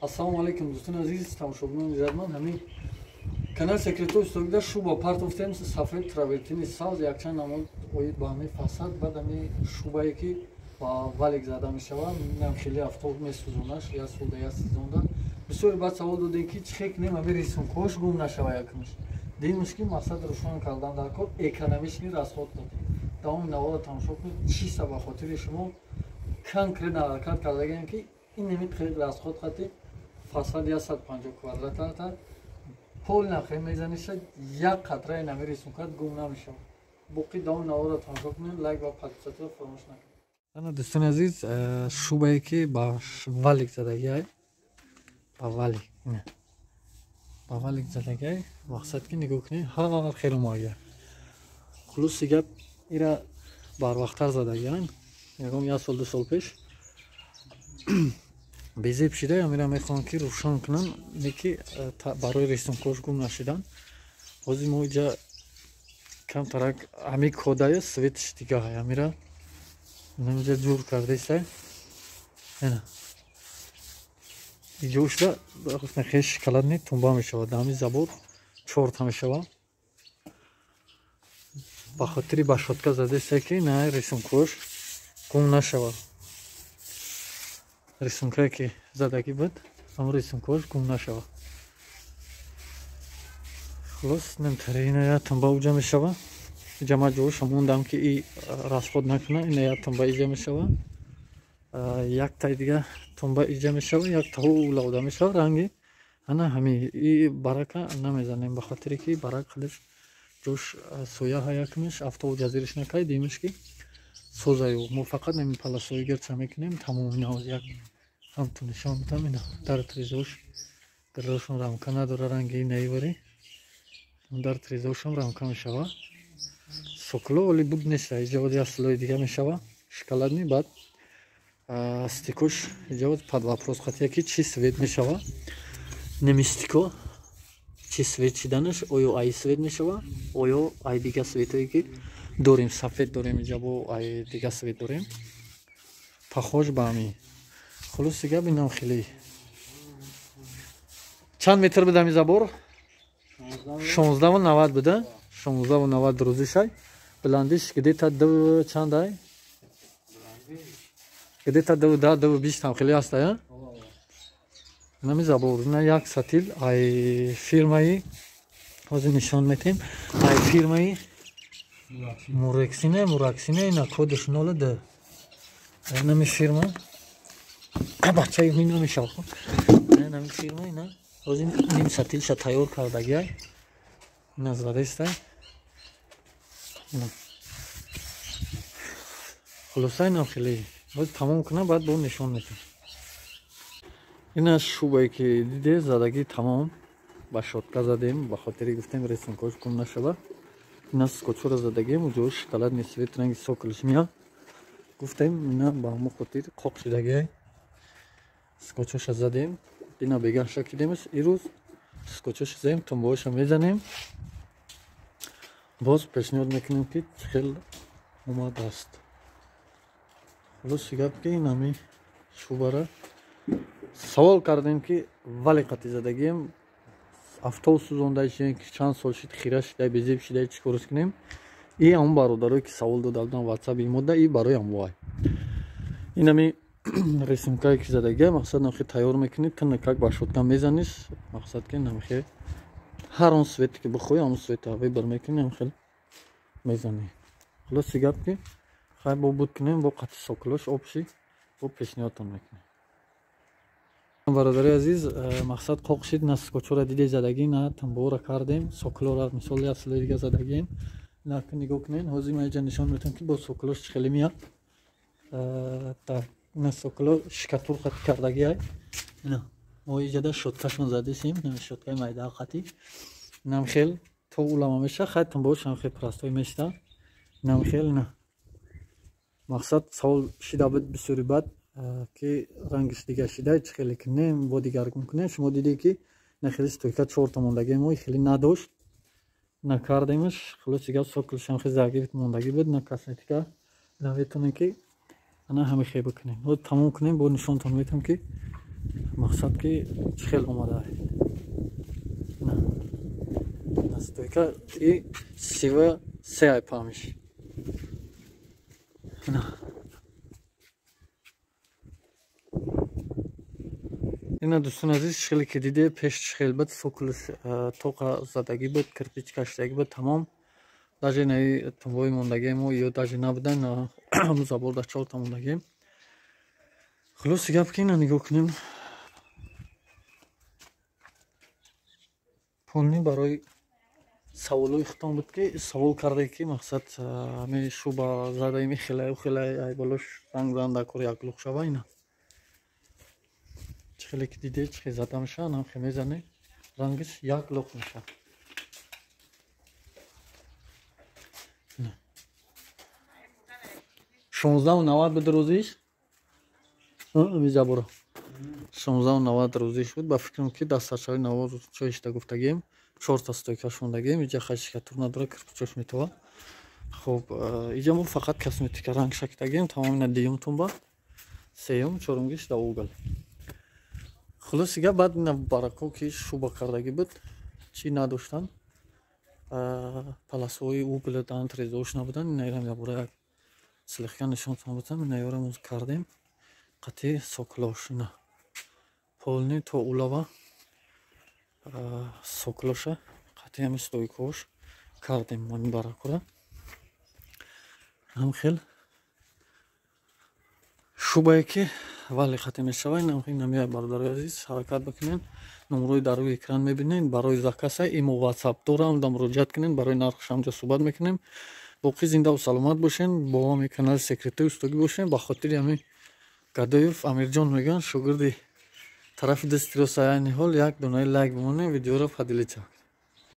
Assalomu alaykum do'stlar aziz tomoshabinoni izzatmon. Hamин канал секретор истогида шуба партофтем сафед травертини саз якчанд намуд оид ба ҳамин фасад баъд ҳамин шубае ки ба валик зада мешавад нам хеле автоб месӯзонаш я суда я сезонда бисёре баъд савол додем ки чӣ кунем ҳамин рисункош гум нашава якмиш дидимш ки мақсад рӯшон кардан дар кор экономични расход додем давоми навора тамошо кунед чиста ба хотири шумо конкретно ҳаракат кардагем ки ин ними расход хати фасад 150 квадратата пол нахе мезаниша як қатраи нами рисункат гум намешавад боқи давоми навора тамошо кунед лайк ва подписатро фаромӯш накунед. Ана дӯстони азиз шубае ки ба валик задагиай ба валик ина ба валик задагиай мақсад ки нигоҳ кунед ҳар хело моя хулуси гап ира барвақттар задагиан ягон як сол ду сол пеш безе пишида амира мехоҳам ки рӯшон кунам неки барои рисункош гум нашидан ҳозир мо иҷа камтарак ҳами кодая светш дигаҳай амира инамиҷа ҷур кардеса ина иҷошда хеш шоколадни тумба мешавад ҳами забор чорта мешавад ба хотири башотка задеса ки на рисункош гум нашавад рисункае ки задаги буд ҳам рисункош гум нашавад хулос намтари ина як тумба уҷа мешавад ҷама ҷоша мондам ки и расход накуна ина як тумба иҷа мешавад як тай дига тумба иҷа мешавад як таҳо лавда мешавад ранги ана ҳами и барака намезанем ба хотире ки барак хелеш ҷош соя ҳаякмеш автобу ҷазириш накай димеш ки созаю мо фақат нами паласои герча мекунем тамоми навоз як ҳамту нишон будам ина дар тризош гардошон рамка надора ранги наивари дар тризошам рамка мешавад сокло оли буд неста иҷоват як слои дига мешавад шоколадни баъд стикош иҷоват под вопрос хатия ки чӣ свет мешавад неми стико чӣ свет шиданаш оё ай свет мешавад оё ай дига светое ки дорем сафед дорем иҷабо ай дига свет дорем пахош ба ҳамин хулоси гап инам хеле чанд метр буда ами забор 1690 буда 1690 друзишай бландиш где-то ду чандай где-то ду 20 там хеле аста я нами забор на як сатил ай фирмаи ҳозир нишон метем ай фирмаи мураксине ина кодиш 02 нами фирма бачаи ҳин намешавад нами фирма ина ҳозир ним сатилша тайёр кардагиай ина задеста хулоса ина хеле ҳозир тамом кунам баъд бо нишон метам ина шубае ки диде задаги тамом ба шотка задем ба хотири гуфтем рисункош гум нашавад ина скотчора задагем уҷои шоколадни свет ранги соколш меяд гуфтем ина ба ҳамон хотир қоқ шидагиай скотчоша задем ина бегаша кидемш ирӯз скотчоша задем тумбоша мезанем боз пешниҳод мекунем ки хел омадааст хулоси гап ки инами шубара савол кардем ки вале қати задагием автобус сӯзонда ишем ки чанд сол шид хира шидай безеб шидай чӣ корус кунем и ҳамон бародарое ки савол дода буданд ватсап имода и бароям вай инами рисункае ки задагия мақсад намхе тайёр мекунед тана как ба шотка мезаниш мақсад ки намхе ҳар он свете ки бихоҳӣ ҳамон света выбор мекунӣ намхел мезанӣ хулоси гап ки хай бо буд кунем бо қати соколош обши бо пешниҳодтон мекунем бародари азиз мақсад қоқ шид на скотчора диде задаги на тамбора кардем соколора мисол як слои дига задагием на нигоҳ кунем ҳозир ман иҷа нишон метам ки бо соколош чӣ хеле меяд так ина соколо шикатур қати кардагиай ина мо иҷада шоткашон задесем нами шоткаи майда қати инам хел то улама меша хай тамбошам хел простой мешта инам хел ина мақсад савол шида буд бисёри бад ки рангиш дига шида чӣ хеле кунем бо дигаргун кунем шумо дидед ки на хеле стойка чорта мондагии мо хеле надошт накардемаш хулоси гап соколшам хел загивит мондаги буд на косметика наветонем ки ана ҳами хе бикунем ҳозир тамом кунем бо нишонтон метам ки мақсад ки чӣ хел омада настойка и сива се ай памиш ина дӯстон азиз шихеле ки диде пеш шихел буд сокулаш тоқа задагӣ буд кирпич кашидагӣ буд тамом даже наи тумбои мондагии мо ё даже набудан ҳамун забор дар чорта мондагӣ хулоси гап ки ина нигоҳ кунем полни барои саволои хутон буд ки савол карде ки мақсад ҳамин шуба задаи мехелаю хелай ай болош ранг занда кор як лух шава ина чихеле ки диде чихе зада меша намхе мезане рангиш як лух меша 16.90 буд рӯзиш мизабуро 16.90 рӯзиш буд ба фикрам ки дастарчаи наво чойишта гуфтагем 4 стойкаш мондагем иҷа хашишка тур надора кирпичош метова хоб иҷа мо фақат косметика ранг шакитагем тамом ина диюм тумба сеюм чорунгиш да угал хулоси гап баъд ина барако ки шуба кардаги буд чӣ надоштан паласҳои убл дан трезош набудан инайрам ябора як слегка нишонтон будам инаёрам кардем қатъи соклош ина полни то улава соклоша қатъи ҳами стойкош кардем мани баракора ҳам хел шубае ки вале қатъи мешава инамия бародари азиз ҳаракат бикунен номрои дар рӯи экран мебинен барои закаса имо ватсап дорам да муроҷиат кунен барои нархаш ҳамҷо суҳбат мекунем боқӣ зиндаву саломат бошен бо ҳами канали секретаи устогӣ бошен ба хотири ҳами гадоев амирҷон мегӯянд шогирди тарафи дастироса айни ҳол як донаи лайк бимонем видеоро падилита